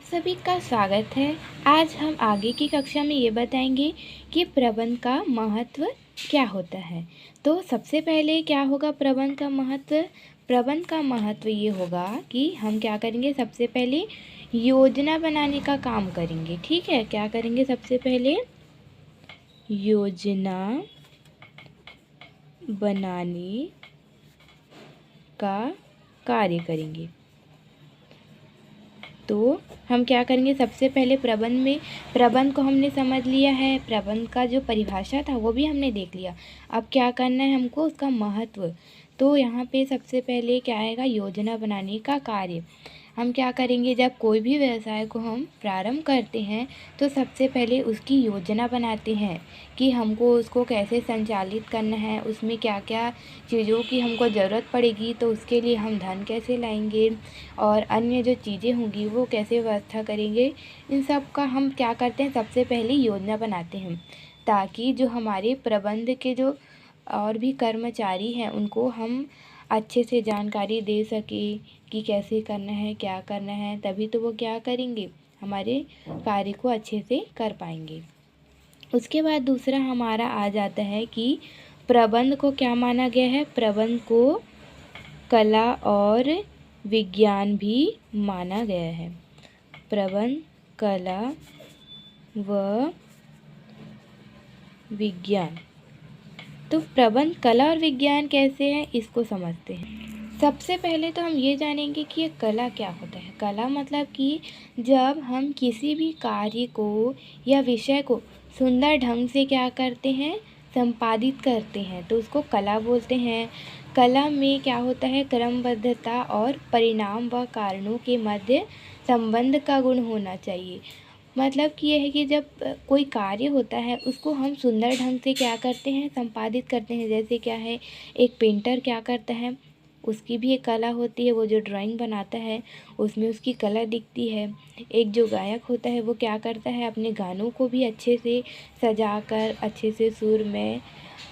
सभी का स्वागत है। आज हम आगे की कक्षा में ये बताएंगे कि प्रबंध का महत्व क्या होता है। तो सबसे पहले क्या होगा प्रबंध का महत्व? प्रबंध का महत्व ये होगा कि हम क्या करेंगे, सबसे पहले योजना बनाने का काम करेंगे। ठीक है, क्या करेंगे? सबसे पहले योजना बनाने का कार्य करेंगे। तो हम क्या करेंगे, सबसे पहले प्रबंध को हमने समझ लिया है, प्रबंध का जो परिभाषा था वो भी हमने देख लिया। अब क्या करना है हमको, उसका महत्व। तो यहाँ पे सबसे पहले क्या आएगा, योजना बनाने का कार्य। हम क्या करेंगे, जब कोई भी व्यवसाय को हम प्रारंभ करते हैं तो सबसे पहले उसकी योजना बनाते हैं कि हमको उसको कैसे संचालित करना है, उसमें क्या क्या चीज़ों की हमको ज़रूरत पड़ेगी, तो उसके लिए हम धन कैसे लाएंगे और अन्य जो चीज़ें होंगी वो कैसे व्यवस्था करेंगे। इन सब का हम क्या करते हैं, सबसे पहले योजना बनाते हैं, ताकि जो हमारे प्रबंध के जो और भी कर्मचारी हैं उनको हम अच्छे से जानकारी दे सकें कि कैसे करना है, क्या करना है। तभी तो वो क्या करेंगे, हमारे कार्य को अच्छे से कर पाएंगे। उसके बाद दूसरा हमारा आ जाता है कि प्रबंध को क्या माना गया है, प्रबंध को कला और विज्ञान भी माना गया है। प्रबंध कला व विज्ञान। तो प्रबंध कला और विज्ञान कैसे है, इसको समझते हैं। सबसे पहले तो हम ये जानेंगे कि ये कला क्या होता है। कला मतलब कि जब हम किसी भी कार्य को या विषय को सुंदर ढंग से क्या करते हैं, संपादित करते हैं, तो उसको कला बोलते हैं। कला में क्या होता है, क्रमबद्धता और परिणाम व कारणों के मध्य संबंध का गुण होना चाहिए। मतलब कि यह है कि जब कोई कार्य होता है उसको हम सुंदर ढंग से क्या करते हैं, संपादित करते हैं। जैसे क्या है, एक पेंटर क्या करता है, उसकी भी एक कला होती है, वो जो ड्राइंग बनाता है उसमें उसकी कला दिखती है। एक जो गायक होता है वो क्या करता है, अपने गानों को भी अच्छे से सजाकर अच्छे से सुर में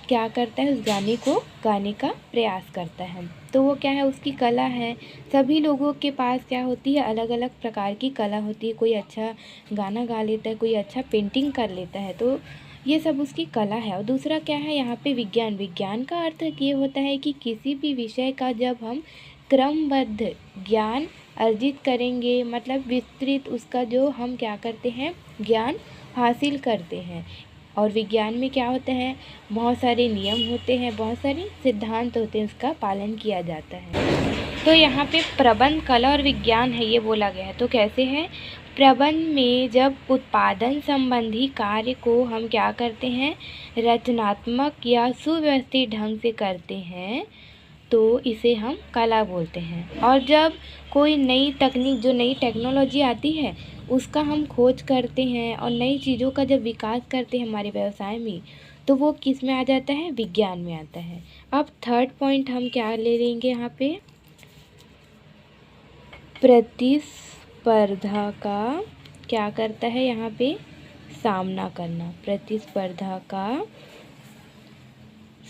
क्या करता है, उस गाने को गाने का प्रयास करता है। तो वो क्या है, उसकी कला है। सभी लोगों के पास क्या होती है, अलग अलग प्रकार की कला होती है। कोई अच्छा गाना गा लेता है, कोई अच्छा पेंटिंग कर लेता है, तो ये सब उसकी कला है। और दूसरा क्या है यहाँ पे विज्ञान। विज्ञान का अर्थ ये होता है कि किसी भी विषय का जब हम क्रमबद्ध ज्ञान अर्जित करेंगे, मतलब विस्तृत उसका जो हम क्या करते हैं, ज्ञान हासिल करते हैं। और विज्ञान में क्या होता है, बहुत सारे नियम होते हैं, बहुत सारे सिद्धांत होते हैं, उसका पालन किया जाता है। तो यहाँ पे प्रबंध कला और विज्ञान है ये बोला गया है। तो कैसे है, प्रबंध में जब उत्पादन संबंधी कार्य को हम क्या करते हैं, रचनात्मक या सुव्यवस्थित ढंग से करते हैं, तो इसे हम कला बोलते हैं। और जब कोई नई तकनीक, जो नई टेक्नोलॉजी आती है उसका हम खोज करते हैं और नई चीज़ों का जब विकास करते हैं हमारे व्यवसाय में, तो वो किस में आ जाता है, विज्ञान में आता है। अब थर्ड पॉइंट हम क्या ले लेंगे यहाँ पे, प्रतिस्पर्धा का क्या करता है यहाँ पे, सामना करना। प्रतिस्पर्धा का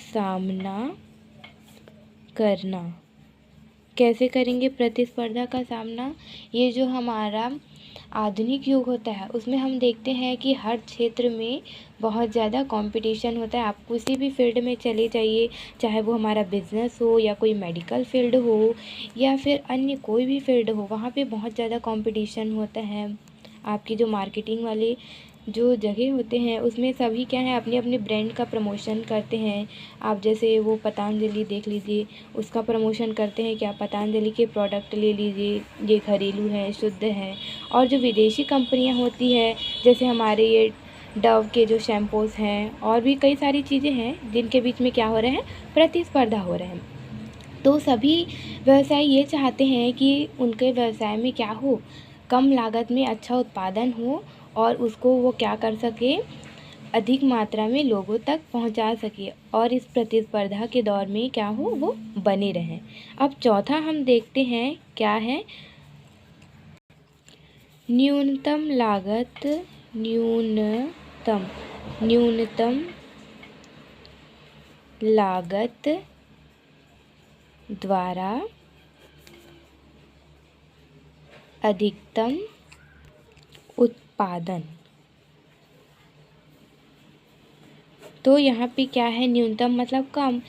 सामना करना। कैसे करेंगे प्रतिस्पर्धा का सामना? ये जो हमारा आधुनिक युग होता है उसमें हम देखते हैं कि हर क्षेत्र में बहुत ज़्यादा कंपटीशन होता है। आप किसी भी फील्ड में चले जाइए, चाहे वो हमारा बिजनेस हो या कोई मेडिकल फील्ड हो या फिर अन्य कोई भी फील्ड हो, वहाँ पे बहुत ज़्यादा कंपटीशन होता है। आपकी जो मार्केटिंग वाले जो जगह होते हैं उसमें सभी क्या है, अपने अपने ब्रांड का प्रमोशन करते हैं। आप जैसे वो पतंजलि देख लीजिए, उसका प्रमोशन करते हैं कि आप पतंजलि के प्रोडक्ट ले लीजिए, ये घरेलू है, शुद्ध है। और जो विदेशी कंपनियां होती है, जैसे हमारे ये डव के जो शैम्पूस हैं और भी कई सारी चीज़ें हैं जिनके बीच में क्या हो रहा है, प्रतिस्पर्धा हो रहा है। तो सभी व्यवसाय ये चाहते हैं कि उनके व्यवसाय में क्या हो, कम लागत में अच्छा उत्पादन हो और उसको वो क्या कर सके, अधिक मात्रा में लोगों तक पहुंचा सके और इस प्रतिस्पर्धा के दौर में क्या हो, वो बने रहें। अब चौथा हम देखते हैं क्या है, न्यूनतम लागत, न्यूनतम लागत द्वारा अधिकतम उत्पादन। तो यहाँ पे क्या है, न्यूनतम मतलब कम,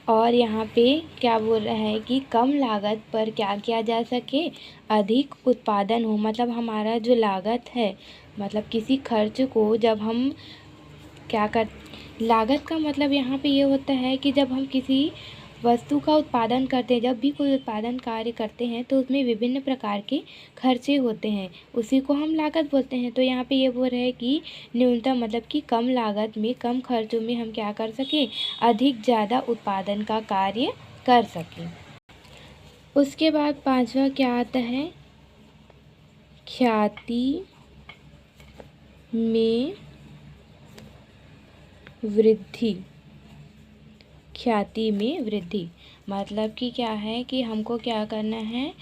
और यहाँ पे क्या बोल रहा है कि कम लागत पर क्या किया जा सके, अधिक उत्पादन हो। मतलब हमारा जो लागत है, मतलब किसी खर्च को जब हम क्या कर, लागत का मतलब यहाँ पे ये होता है कि जब हम किसी वस्तु का उत्पादन करते हैं, जब भी कोई उत्पादन कार्य करते हैं तो उसमें विभिन्न प्रकार के खर्चे होते हैं, उसी को हम लागत बोलते हैं। तो यहाँ पे ये बोल रहे हैं कि न्यूनतम मतलब कि कम लागत में, कम खर्चों में हम क्या कर सकें, अधिक ज़्यादा उत्पादन का कार्य कर सकें। उसके बाद 5वां क्या आता है, ख्याति में वृद्धि। ख्याति में वृद्धि मतलब कि क्या है कि हमको क्या करना है,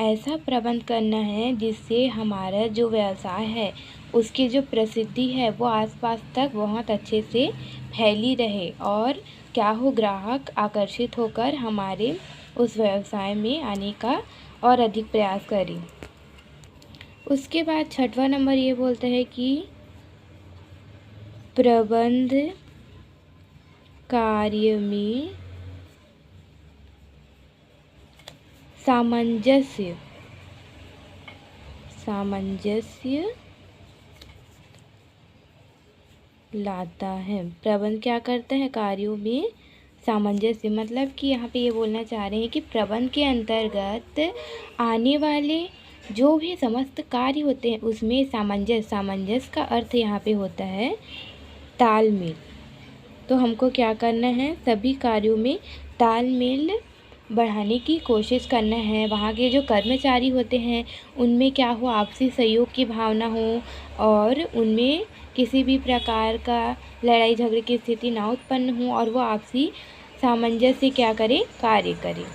ऐसा प्रबंध करना है जिससे हमारा जो व्यवसाय है उसकी जो प्रसिद्धि है वो आसपास तक बहुत अच्छे से फैली रहे, और क्या हो, ग्राहक आकर्षित होकर हमारे उस व्यवसाय में आने का और अधिक प्रयास करें। उसके बाद 6वां नंबर ये बोलता है कि प्रबंध कार्य में सामंजस्य लाता है। प्रबंध क्या करता है, कार्यों में सामंजस्य, मतलब कि यहाँ पे ये बोलना चाह रहे हैं कि प्रबंध के अंतर्गत आने वाले जो भी समस्त कार्य होते हैं उसमें सामंजस्य का अर्थ यहाँ पे होता है तालमेल। तो हमको क्या करना है, सभी कार्यों में तालमेल बढ़ाने की कोशिश करना है। वहाँ के जो कर्मचारी होते हैं उनमें क्या हो, आपसी सहयोग की भावना हो, और उनमें किसी भी प्रकार का लड़ाई झगड़े की स्थिति ना उत्पन्न हो, और वो आपसी सामंजस्य क्या करें, कार्य करें।